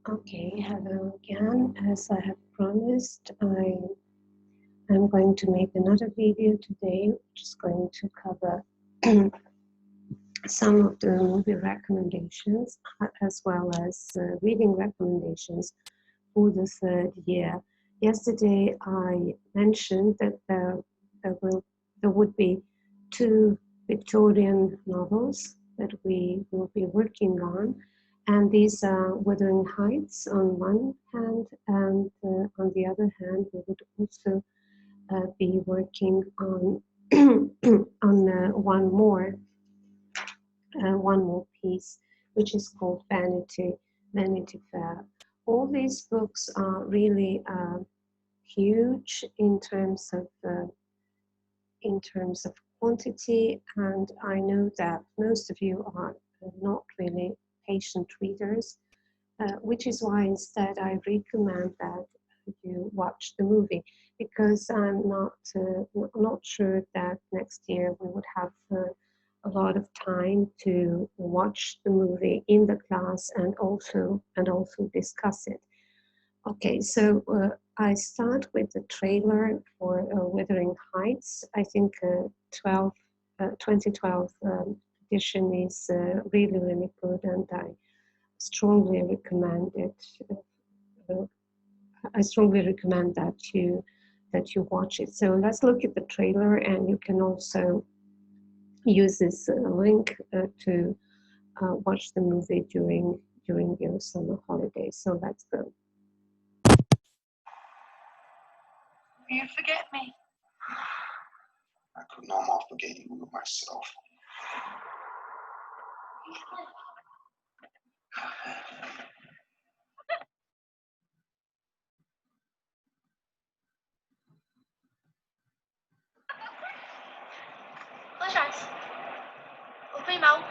Okay, hello again. As I have promised, I'm going to make another video today, which is going to cover some of the movie recommendations as well as reading recommendations for the third year. Yesterday, I mentioned that there would be two Victorian novels that we will be working on. And these are Wuthering Heights on one hand, and on the other hand, we would also be working on on one more piece, which is called Vanity Fair. All these books are really huge in terms of quantity, and I know that most of you are not really patient readers, which is why instead I recommend that you watch the movie, because I'm not sure that next year we would have a lot of time to watch the movie in the class and also discuss it. Okay, so I start with the trailer for Wuthering Heights. I think 2012 edition is really, really good, and I strongly recommend it. I strongly recommend that you watch it. So let's look at the trailer, and you can also use this link to watch the movie during your summer holidays. So let's go. Will you forget me? I could no more forget you myself. Close your eyes. Open your mouth.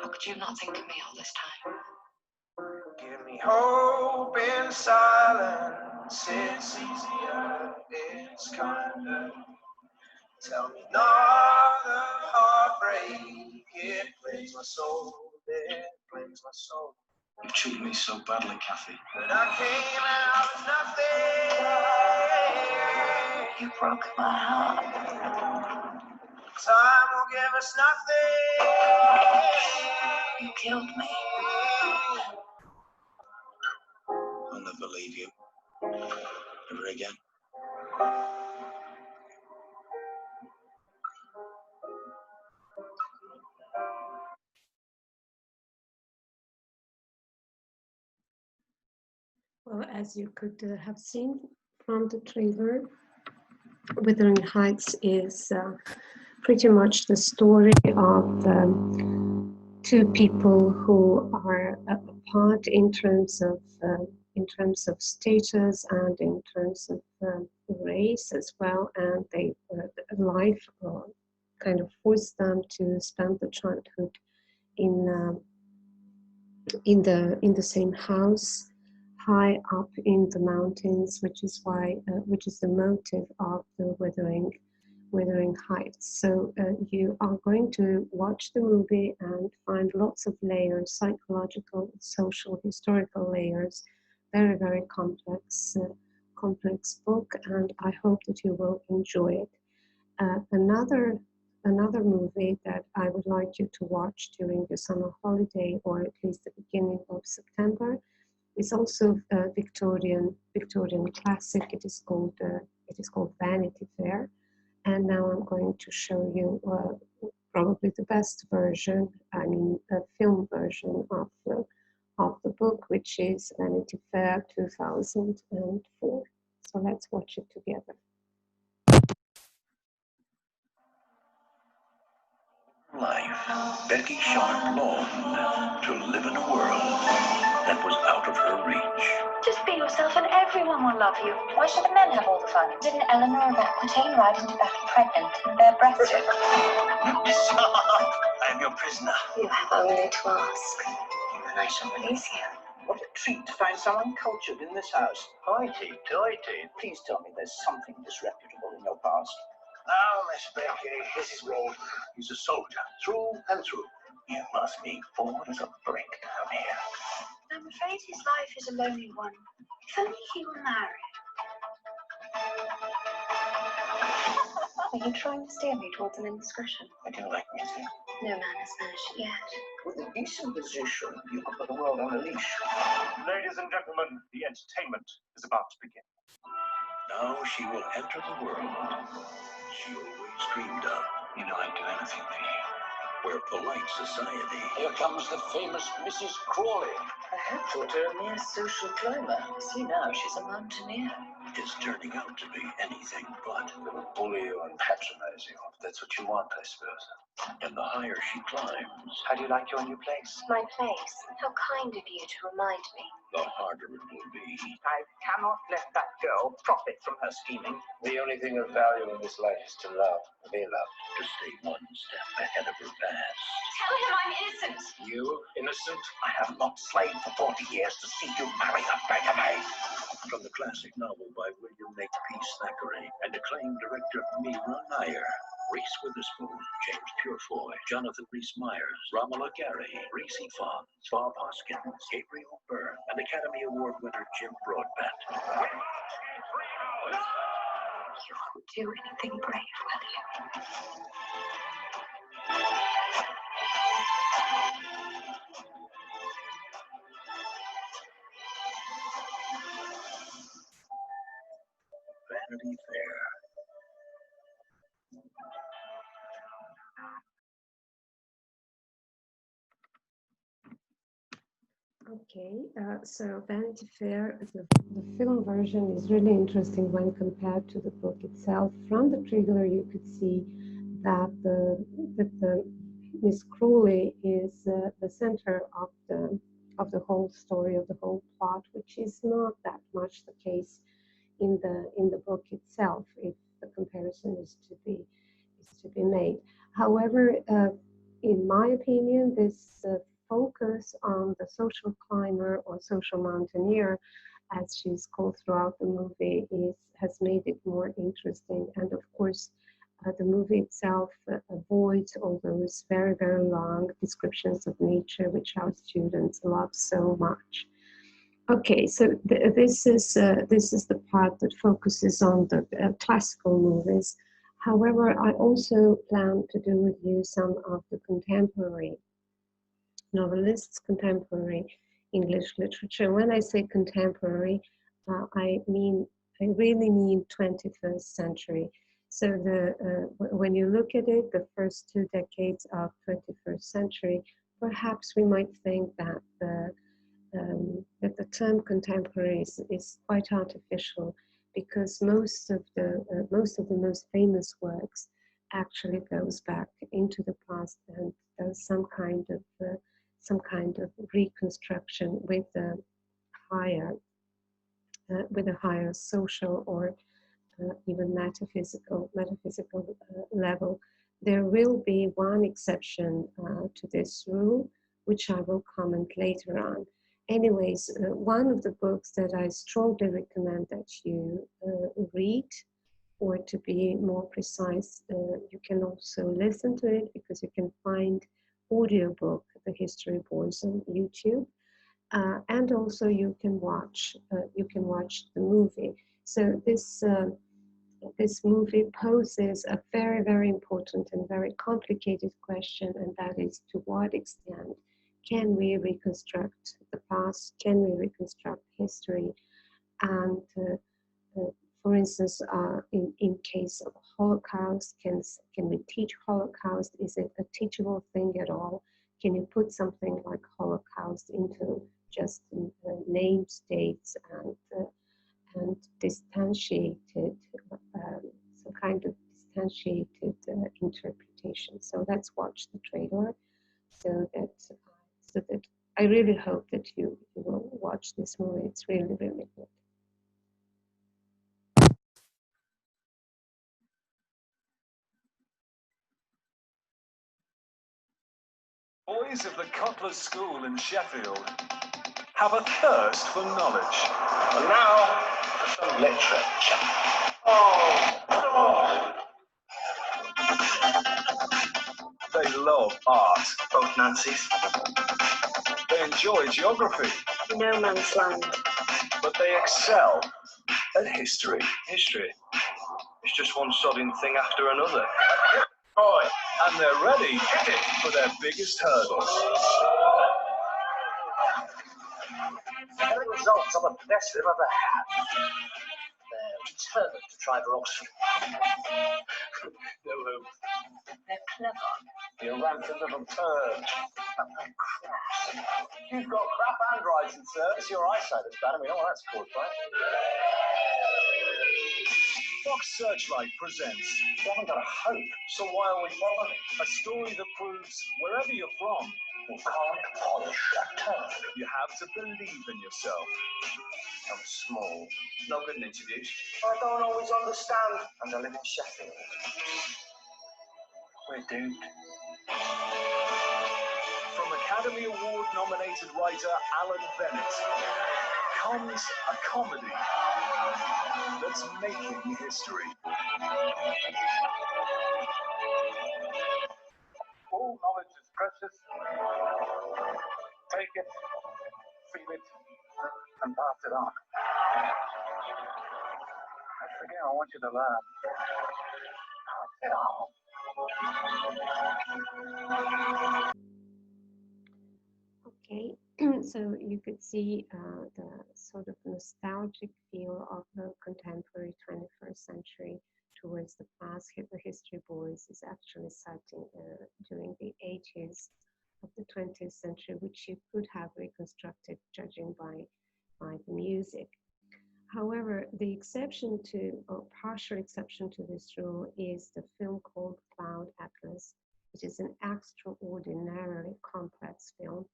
How could you not think of me all this time? Give me hope in silence, it's easier, it's kinder. Tell me not of heartbreak, it breaks my soul, it breaks my soul. You treated me so badly, Kathy. When I came and I was nothing, You broke my heart. time will give us nothing. You killed me. I'll never leave you. Never again. Well, as you could have seen from the trailer, Wuthering Heights is pretty much the story of two people who are apart in terms of status and in terms of race as well, and they life kind of forced them to spend the childhood in the same house high up in the mountains, which is the motive of the Wuthering Heights. So you are going to watch the movie and find lots of layers, psychological, social, historical layers. Very, very complex book, and I hope that you will enjoy it. Another movie that I would like you to watch during the summer holiday, or at least the beginning of September, it's also a Victorian classic. It is called It is called Vanity Fair. And now I'm going to show you probably the best version, I mean, a film version of the book, which is Vanity Fair 2004. So let's watch it together. Life, Becky Sharp longed to live in a world that was out of her reach. Just be yourself and everyone will love you. Why should the men have all the fun? Didn't Eleanor of Aquitaine ride into battle pregnant and bare breasted? Miss Sharp, I am your prisoner. You have only to ask, and I shall release you. What a treat to find someone cultured in this house. Hoity-toity. Please tell me there's something disreputable in your past. Now, Miss Becky, this is Walter. He's a soldier, through and through. You must be forward as a brick down here. I'm afraid his life is a lonely one. If only he were married. Are you trying to steer me towards an indiscretion? I do like music. No man has managed it yet. With a decent position, you could put the world on a leash. Ladies and gentlemen, the entertainment is about to begin. Now she will enter the world she always dreamed of. You know I'd do anything for you. Where polite society Here comes the famous Mrs. Crawley. I had thought her a mere social climber. See now, she's a mountaineer. is turning out to be anything but. They will bully you and patronize you. That's what you want, I suppose. And the higher she climbs, How do you like your new place? My place. How kind of you to remind me. the harder it will be. I cannot let that girl profit from her scheming. The only thing of value in this life is to love, be loved. To stay one step ahead of her past. Tell him I'm innocent. You, innocent? I have not slaved for 40 years to see you marry a beggar. From the classic novel by William Makepeace Thackeray and acclaimed director Mira Nair, Reese Witherspoon, James Purefoy, Jonathan Rhys-Meyers, Romola Gary, Reese Fonz, Bob Hoskins, Gabriel Byrne, and Academy Award winner Jim Broadbent. You won't do anything brave, will you? Vanity Fair. Okay, so Vanity Fair, the film version is really interesting when compared to the book itself. From the trailer, you could see that the Miss Crawley is the center of the whole story, of the whole plot, which is not that much the case in the book itself, if the comparison is to be made. However, in my opinion, this focus on the social climber or social mountaineer, as she's called throughout the movie, has made it more interesting. And of course, the movie itself avoids all those very, very long descriptions of nature, which our students love so much. Okay, so this is the part that focuses on the classical movies. However, I also plan to do with you some of the contemporary novelists, contemporary English literature. When I say contemporary, I really mean 21st century. So when you look at it, the first 2 decades of 21st century, perhaps we might think that the term contemporary is quite artificial, because most of the most famous works actually goes back into the past and does some kind of reconstruction with a higher social or even metaphysical level. There will be one exception to this rule, which I will comment later on. Anyways, one of the books that I strongly recommend that you read, or to be more precise, you can also listen to it, because you can find audiobook, The History Boys, on YouTube, and also you can watch the movie. So this movie poses a very, very important and very complicated question, and that is, to what extent can we reconstruct the past? Can we reconstruct history? And for instance, in case of Holocaust, can we teach Holocaust? Is it a teachable thing at all? Can you put something like Holocaust into just name states and distantiated, some kind of distantiated interpretation? So let's watch the trailer, so that I really hope that you will watch this movie. It's really, really good. Boys of the Cutler School in Sheffield have a thirst for knowledge. And now, for some literature. Oh, They love art. both Nancy's. They enjoy geography, No man's land. but they excel at history. History. It's just one sodding thing after another. Boy, and they're ready for their biggest hurdle. The results are the best they've ever had. They're determined to try for Oxford. No hope. They're clever. You rampant little turd. You've got crap handwriting, sir. It's your eyesight that's bad, and we know what that's caused by. Fox Searchlight presents You haven't got a hope, so why are we bothering? a story that proves wherever you're from, You can't polish that turd. you have to believe in yourself. I'm small. No good in interviews. I don't always understand. And I live in Sheffield. We're doomed. From Academy Award nominated writer Alan Bennett comes a comedy that's making history. All knowledge is precious. Take it, feel it, and pass it on. That's the game I want you to learn. Pass it on. Okay, so you could see the sort of nostalgic feel of the contemporary 21st century towards the past. The History Boys is actually setting during the 80s of the 20th century, which you could have reconstructed judging by the music. However, the exception to, or partial exception to this rule is the film called Cloud Atlas, which is an extraordinarily complex film,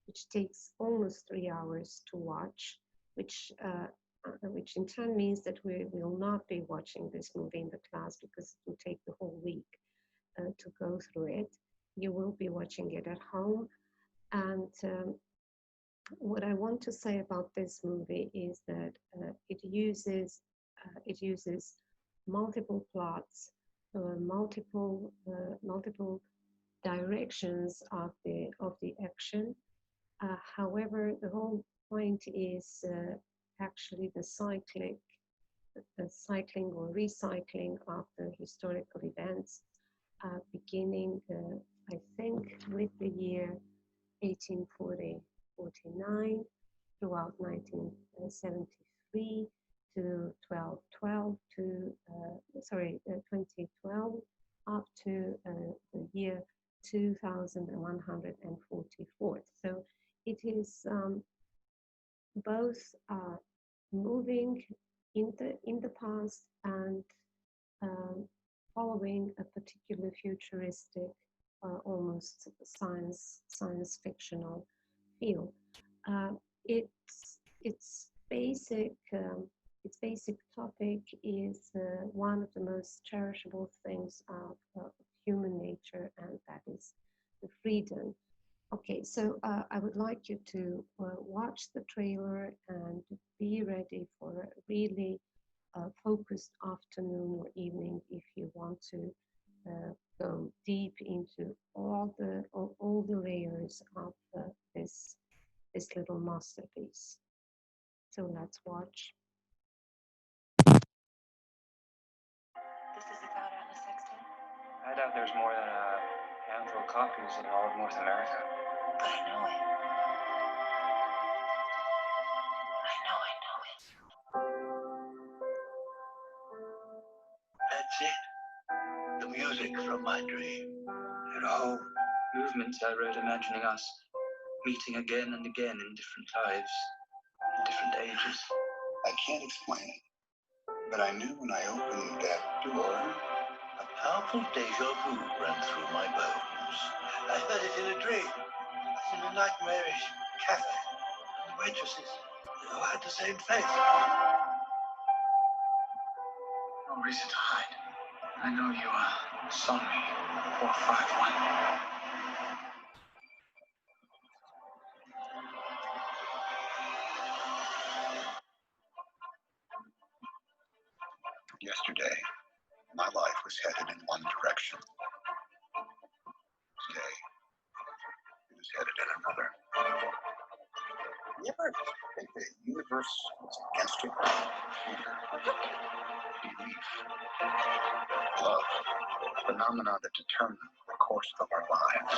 which takes almost 3 hours to watch, which in turn means that we will not be watching this movie in the class because it will take the whole week to go through it. You will be watching it at home. And what I want to say about this movie is that it uses multiple plots, multiple directions of the action. However, the whole point is actually the cycling or recycling of the historical events, beginning, I think, with the year 1849 throughout 1973 to 2012 up to the year 2144. So it is both moving in the past and following a particular futuristic, almost science fictional feel. Its basic topic is one of the most cherishable things of human nature, and that is the freedom. Okay, so I would like you to watch the trailer and be ready for a really focused afternoon or evening if you want to go deep into all the layers of this little masterpiece. So let's watch. This is the Cloud Atlas Sextant. I doubt there's more than a handful of copies in all of North America. But I know it. I know it. That's it. The music from my dream. At home. Movements I wrote imagining us meeting again and again in different lives, in different ages. I can't explain it, but I knew when I opened that door, A powerful deja vu ran through my bones. I heard it in a dream. In a nightmarish cafe. The waitresses who had the same face. No reason to hide. I know you are Sonny 451. yesterday, my life was headed in one direction. Today, it is headed in another. You ever think the universe was against you? Belief, love, phenomena that determine the course of our lives.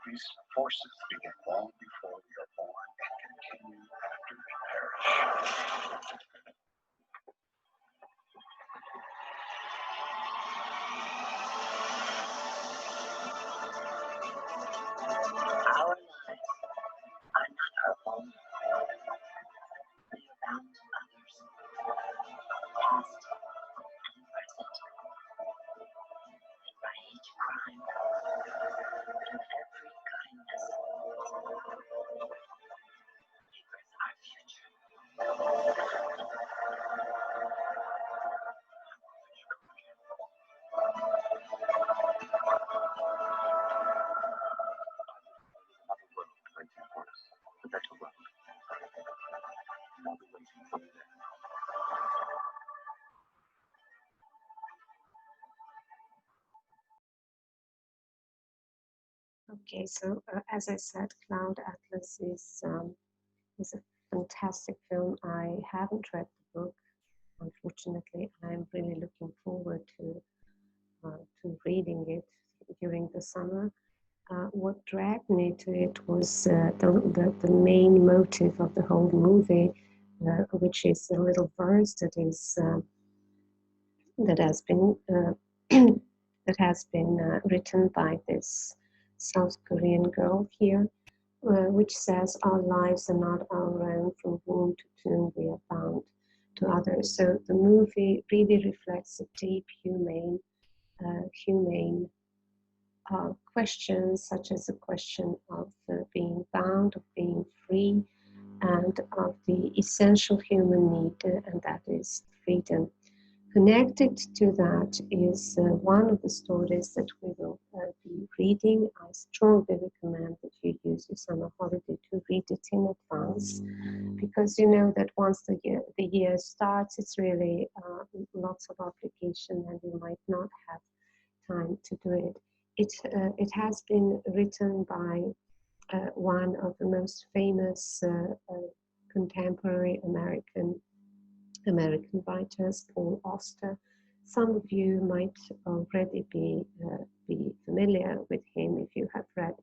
These forces begin long before we are born and continue after we perish. Our lives are not our own. We are bound to others, past and present. And by each crime and every kindness, neighbors our future. Okay, so as I said, Cloud Atlas is a fantastic film. I haven't read the book, unfortunately. I'm really looking forward to reading it during the summer. What dragged me to it was the main motive of the whole movie, which is a little verse that is that has been that has been written by this South Korean girl here, which says, "Our lives are not our own, from womb to tomb we are bound to others." So the movie really reflects a deep humane questions, such as the question of being bound, of being free, and of the essential human need, and that is freedom. Connected to that is one of the stories that we will be reading. I strongly recommend that you use your summer holiday to read it in advance, because you know that once the year starts, it's really lots of obligation and you might not have time to do it. It has been written by one of the most famous contemporary American writers, Paul Auster. Some of you might already be familiar with him if you have read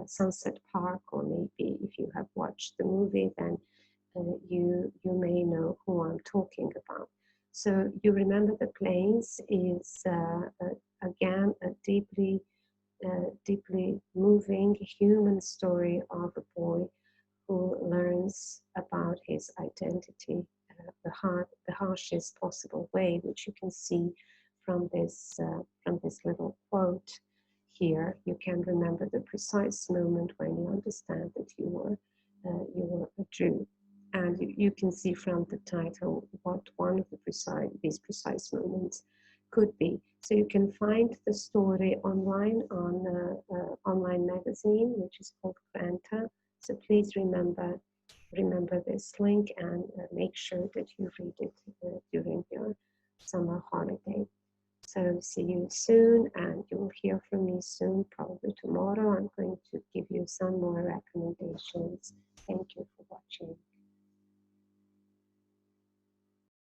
Sunset Park, or maybe if you have watched the movie, then you may know who I'm talking about. So You Remember the Plains is again a deeply moving human story of a boy who learns about his identity the harshest possible way, which you can see from this little quote here. You can remember the precise moment when you understand that you were a Jew, and you can see from the title what one of these precise moments could be. So you can find the story online on online magazine, which is called Granta. So please remember this link and make sure that you read it during your summer holiday. So see you soon, and you will hear from me soon, probably tomorrow. I'm going to give you some more recommendations. Thank you for watching.